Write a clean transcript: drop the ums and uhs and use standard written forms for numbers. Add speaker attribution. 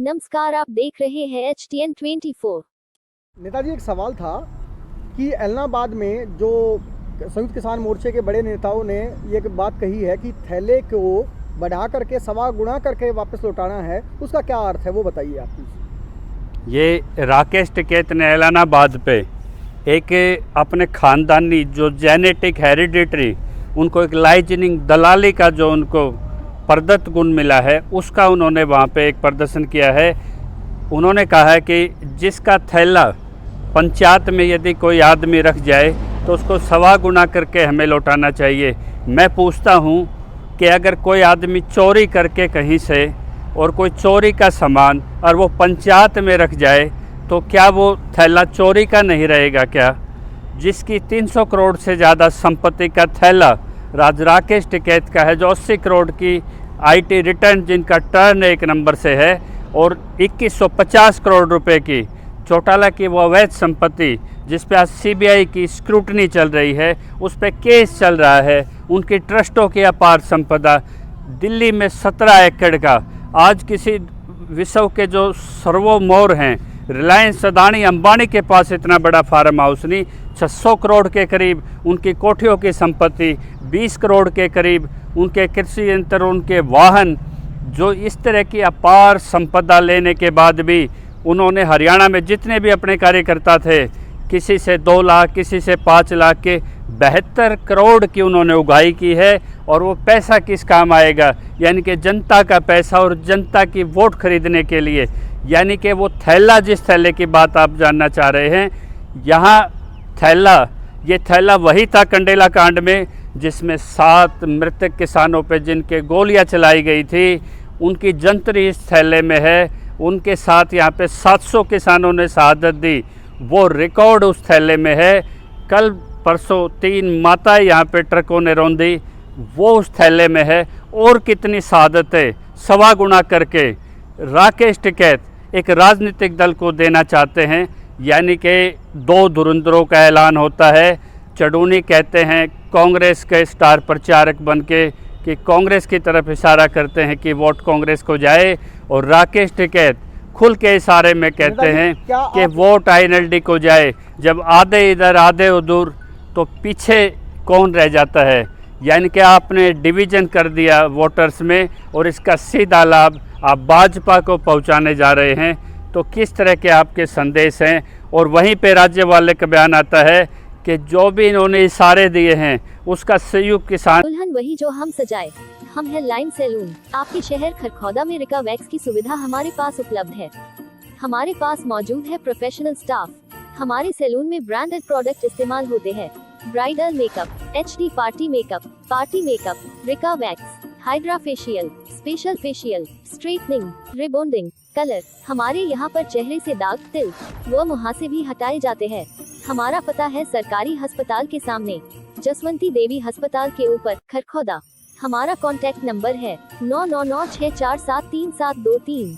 Speaker 1: नमस्कार, आप देख रहे हैं HTN 24।
Speaker 2: नेताजी, एक सवाल था कि ऐलनाबाद में जो संयुक्त किसान मोर्चे के बड़े नेताओं ने ये बात कही है कि थैले को बढ़ा करके 1.25 गुना करके वापस लौटाना है, उसका क्या अर्थ है वो बताइए आप प्लीज।
Speaker 3: ये राकेश टिकैत ने ऐलनाबाद पे एक अपने ख़ानदानी जो जेनेटिक हेरिडिटरी उनको एक लाइजनिंग दलाली का जो उनको प्रदत्त गुण मिला है उसका उन्होंने वहाँ पे एक प्रदर्शन किया है। उन्होंने कहा है कि जिसका थैला पंचायत में यदि कोई आदमी रख जाए तो उसको 1.25 गुना करके हमें लौटाना चाहिए। मैं पूछता हूँ कि अगर कोई आदमी चोरी करके कहीं से और कोई चोरी का सामान और वो पंचायत में रख जाए तो क्या वो थैला चोरी का नहीं रहेगा क्या? जिसकी 300 करोड़ से ज़्यादा संपत्ति का थैला राकेश टिकैत का है, जो 80 करोड़ की IT रिटर्न जिनका टर्न एक नंबर से है और 2150 करोड़ रुपए की चौटाला की वो अवैध संपत्ति जिस पे आज CBI की स्क्रूटनी चल रही है, उस पे केस चल रहा है। उनकी ट्रस्टों की अपार संपदा दिल्ली में 17 एकड़ का, आज किसी विश्व के जो सर्वोमोर हैं रिलायंस अदानी अंबानी के पास इतना बड़ा फार्म हाउस नहीं, 600 करोड़ के करीब उनकी कोठियों की संपत्ति, 20 करोड़ के करीब उनके कृषि यंत्र, उनके वाहन, जो इस तरह की अपार संपदा लेने के बाद भी उन्होंने हरियाणा में जितने भी अपने कार्यकर्ता थे, किसी से 2 लाख किसी से 5 लाख के 72 करोड़ की उन्होंने उगाही की है। और वो पैसा किस काम आएगा? यानी कि जनता का पैसा और जनता की वोट खरीदने के लिए। यानी कि वो थैला, जिस थैले की बात आप जानना चाह रहे हैं, यहाँ थैला, ये थैला वही था कंडेला कांड में जिसमें 7 मृतक किसानों पे जिनके गोलियां चलाई गई थी, उनकी जंतरी इस थैले में है। उनके साथ यहाँ पे 700 किसानों ने शहादत दी, वो रिकॉर्ड उस थैले में है। कल परसों 3 माताएं यहाँ पे ट्रकों ने रौंदी, वो उस थैले में है। और कितनी शहादतें 1.25 गुना करके राकेश टिकैत एक राजनीतिक दल को देना चाहते हैं। यानी कि 2 धुरंधरों का ऐलान होता है। चडूनी कहते हैं कांग्रेस के स्टार प्रचारक बन के कि कांग्रेस की तरफ इशारा करते हैं कि वोट कांग्रेस को जाए, और राकेश टिकैत खुल के इशारे में कहते हैं कि वोट INLD को जाए। जब आधे इधर आधे उधर तो पीछे कौन रह जाता है? यानी कि आपने डिवीज़न कर दिया वोटर्स में और इसका सीधा लाभ आप भाजपा को पहुंचाने जा रहे हैं। तो किस तरह के आपके संदेश हैं? और वहीं पे राज्य वाले का बयान आता है कि जो भी इन्होंने इशारे दिए हैं उसका संयुक्त किसान
Speaker 1: दुल्हन वही जो हम सजाए। हम है लाइन सैलून। आपके शहर खरखौदा में रिका वैक्स की सुविधा हमारे पास उपलब्ध है। हमारे पास मौजूद है प्रोफेशनल स्टाफ। हमारे सैलून में ब्रांडेड प्रोडक्ट इस्तेमाल होते हैं। Bridal makeup, HD party makeup, Rica wax, hydra facial, special facial, straightening, rebonding, colour. हमारे यहाँ पर चेहरे से दाग, तिल व मुहासे भी हटाए जाते हैं। हमारा पता है सरकारी अस्पताल के सामने, जसवंती देवी अस्पताल के ऊपर, खरखौदा। हमारा कॉन्टैक्ट नंबर है 9996473723।